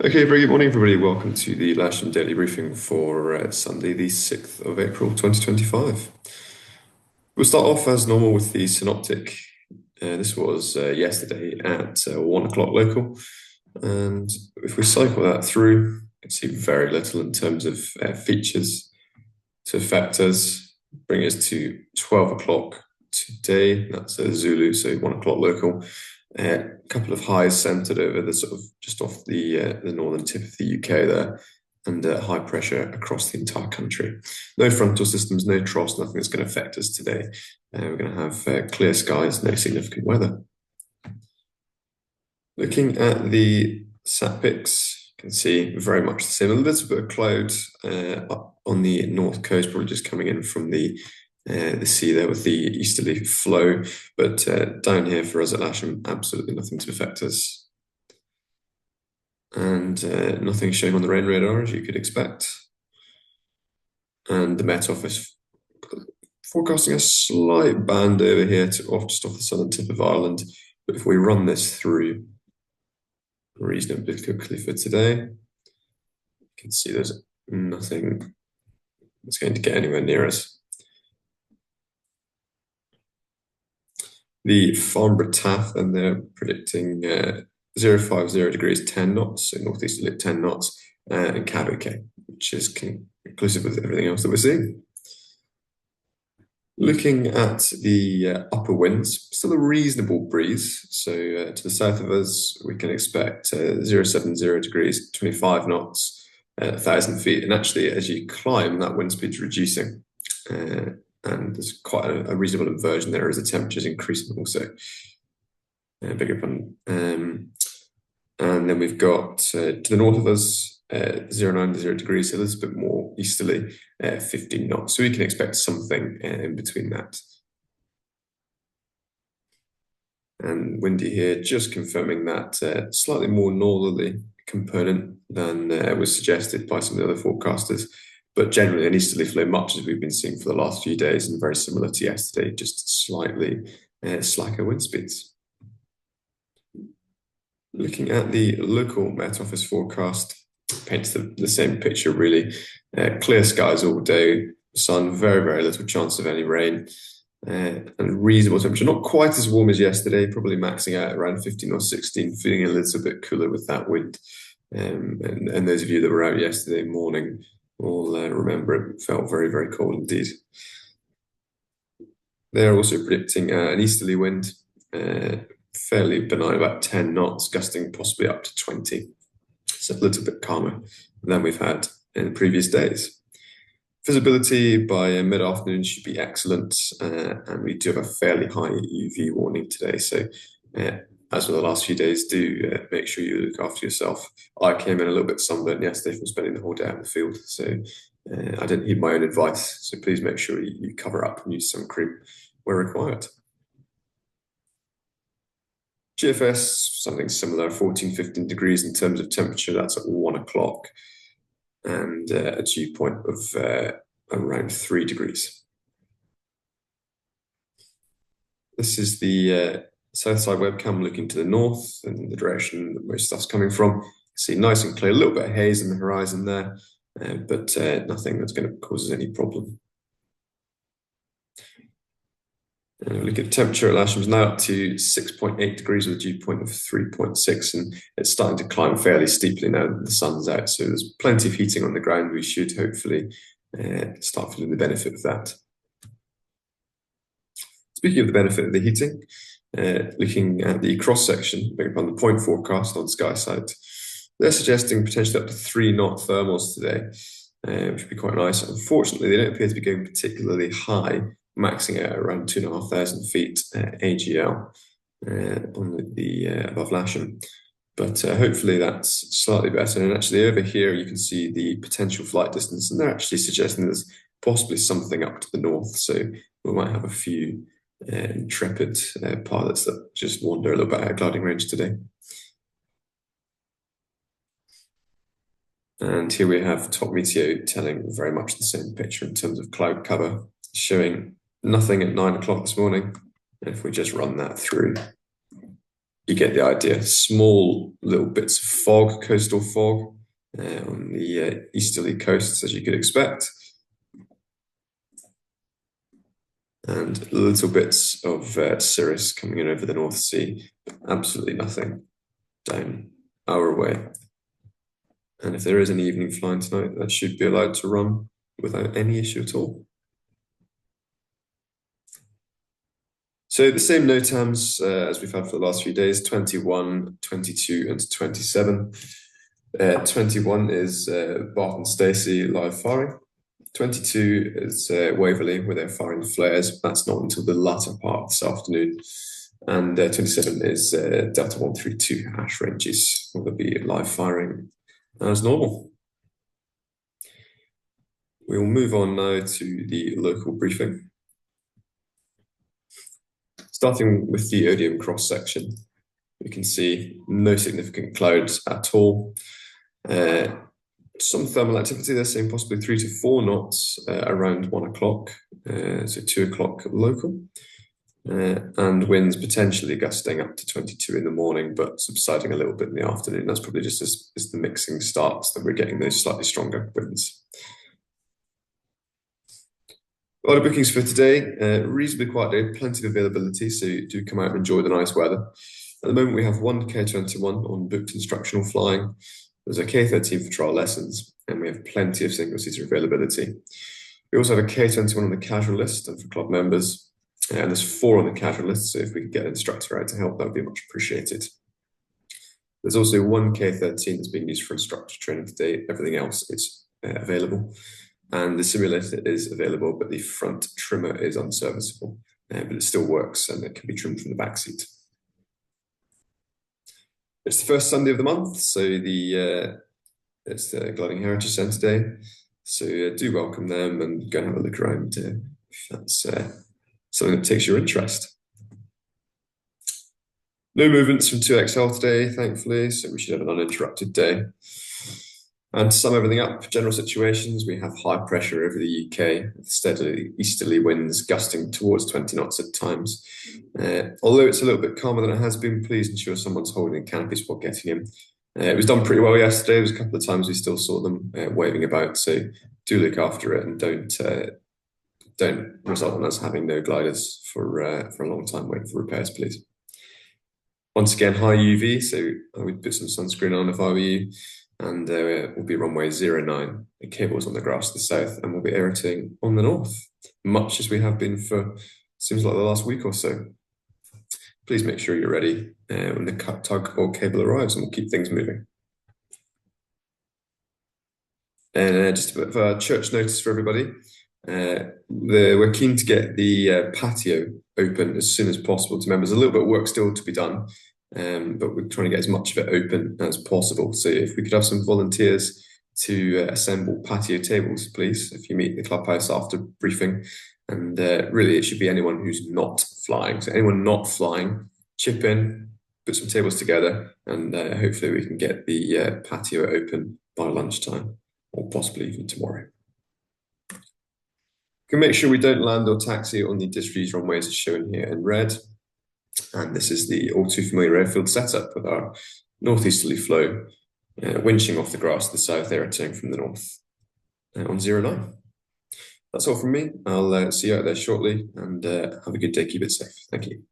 Okay, very good morning, everybody. Welcome to the Lasham Daily Briefing for Sunday, the 6th of April, 2025. We'll start off as normal with the synoptic. This was yesterday at 1 o'clock local. And if we cycle that through, you can see very little in terms of features to affect us, bring us to 12 o'clock today. That's Zulu, so 1 o'clock local. A couple of highs centered over the sort of just off the northern tip of the UK there, and high pressure across the entire country. No frontal systems, no troughs, nothing that's going to affect us today. We're going to have clear skies, no significant weather. Looking at the sat pics, you can see very much the same. A little bit of cloud up on the north coast, probably just coming in from the sea there with the easterly flow, but down here for us at Lasham, absolutely nothing to affect us. And nothing showing on the rain radar, as you could expect. And the Met Office forecasting a slight band over here just off the southern tip of Ireland. But if we run this through reasonably quickly for today, you can see there's nothing that's going to get anywhere near us. The Farnborough TAF, and they're predicting 050 degrees 10 knots, so northeasterly at 10 knots, and Caboke, which is inclusive with everything else that we're seeing. Looking at the upper winds, still a reasonable breeze. So to the south of us, we can expect 070 degrees, 25 knots, 1,000 feet. And actually, as you climb, that wind speed's reducing. And there's quite a reasonable inversion there as the temperature's increasing also. Bigger pun. And then we've got to the north of us, 090 degrees, so a little bit more easterly, 15 knots. So we can expect something in between that. And windy here, just confirming that slightly more northerly component than was suggested by some of the other forecasters. But generally an easterly flow, much as we've been seeing for the last few days, and very similar to yesterday, just slightly slacker wind speeds. Looking at the local Met Office forecast, paints the same picture really. Clear skies all day, sun, very, very little chance of any rain, and reasonable temperature. Not quite as warm as yesterday, probably maxing out around 15 or 16, feeling a little bit cooler with that wind. And those of you that were out yesterday morning will remember it felt very, very cold indeed. They're also predicting an easterly wind, fairly benign, about 10 knots, gusting possibly up to 20. So a little bit calmer than we've had in the previous days. Visibility by mid-afternoon should be excellent, and we do have a fairly high UV warning today. So as with the last few days, do make sure you look after yourself. I came in a little bit sunburned yesterday from spending the whole day out in the field, so I didn't heed my own advice. So please make sure you cover up and use sun cream where required. GFS, something similar, 14, 15 degrees in terms of temperature. That's at 1 o'clock, and a dew point of around 3 degrees. This is the south side webcam looking to the north and the direction that most stuff's coming from. See nice and clear, a little bit of haze in the horizon there, but nothing that's going to cause us any problem. Look at temperature at Lasham is now up to 6.8 degrees with a dew point of 3.6, and it's starting to climb fairly steeply now that the sun's out. So there's plenty of heating on the ground. We should hopefully start feeling the benefit of that. Speaking of the benefit of the heating, looking at the cross-section, big upon the point forecast on SkySight, they're suggesting potentially up to 3-knot thermals today, which would be quite nice. Unfortunately, they don't appear to be going particularly high, maxing out around 2,500 feet AGL on the above Lasham. But hopefully that's slightly better. And actually over here, you can see the potential flight distance, and they're actually suggesting there's possibly something up to the north. So we might have a few intrepid pilots that just wander a little bit out of gliding range today. And here we have Top Meteo telling very much the same picture in terms of cloud cover, showing nothing at 9 o'clock this morning. And if we just run that through, you get the idea. Small little bits of fog, coastal fog, on the easterly coasts, as you could expect, and little bits of cirrus coming in over the North Sea, but absolutely nothing down our way. And if there is any evening flying tonight, that should be allowed to run without any issue at all. So the same NOTAMs as we've had for the last few days, 21, 22, and 27. 21 is Barton Stacey live firing. 22 is Waverley, where they're firing flares. That's not until the latter part of this afternoon. And 27 is Delta 132 Ash Ranges, where they'll be live firing as normal. We will move on now to the local briefing. Starting with the Odium cross section, we can see no significant clouds at all. Some thermal activity, they're saying possibly 3 to 4 knots around 1 o'clock, so 2 o'clock local. And winds potentially gusting up to 22 in the morning, but subsiding a little bit in the afternoon. That's probably just as the mixing starts that we're getting those slightly stronger winds. A lot of bookings for today, reasonably quiet day, plenty of availability, so do come out and enjoy the nice weather. At the moment, we have one K21 on booked instructional flying. There's a K13 for trial lessons, and we have plenty of single-seater availability. We also have a K21 on the casual list and for club members, and there's 4 on the casual list, so if we could get an instructor out to help, that would be much appreciated. There's also one K13 that's being used for instructor training today. Everything else is available. And the simulator is available, but the front trimmer is unserviceable, but it still works and it can be trimmed from the back seat. It's the first Sunday of the month, so it's the Gliding Heritage Centre Day. So do welcome them and go and have a look around if that's something that takes your interest. No movements from 2XL today, thankfully, so we should have an uninterrupted day. And to sum everything up, general situations, we have high pressure over the UK, with steadily easterly winds gusting towards 20 knots at times. Although it's a little bit calmer than it has been, please ensure someone's holding canopies while getting in. It was done pretty well yesterday. There was a couple of times we still saw them waving about, so do look after it and don't result in us having no gliders for a long time waiting for repairs, please. Once again, high UV, so I would put some sunscreen on if I were you. And we'll be runway 09. The cable's on the grass to the south, and we'll be aerating on the north, much as we have been for, seems like the last week or so. Please make sure you're ready when the tug or cable arrives, and we'll keep things moving. And just a bit of a church notice for everybody. We're keen to get the patio open as soon as possible to members. A little bit of work still to be done. But we're trying to get as much of it open as possible. So if we could have some volunteers to assemble patio tables, please, if you meet the clubhouse after briefing. And really, it should be anyone who's not flying. So anyone not flying, chip in, put some tables together, and hopefully we can get the patio open by lunchtime, or possibly even tomorrow. We can make sure we don't land or taxi on the disused runways as shown here in red. And this is the all too familiar airfield setup with our northeasterly flow, winching off the grass to the south, aerating from the north on 09. That's all from me. I'll see you out there shortly, and have a good day. Keep it safe. Thank you.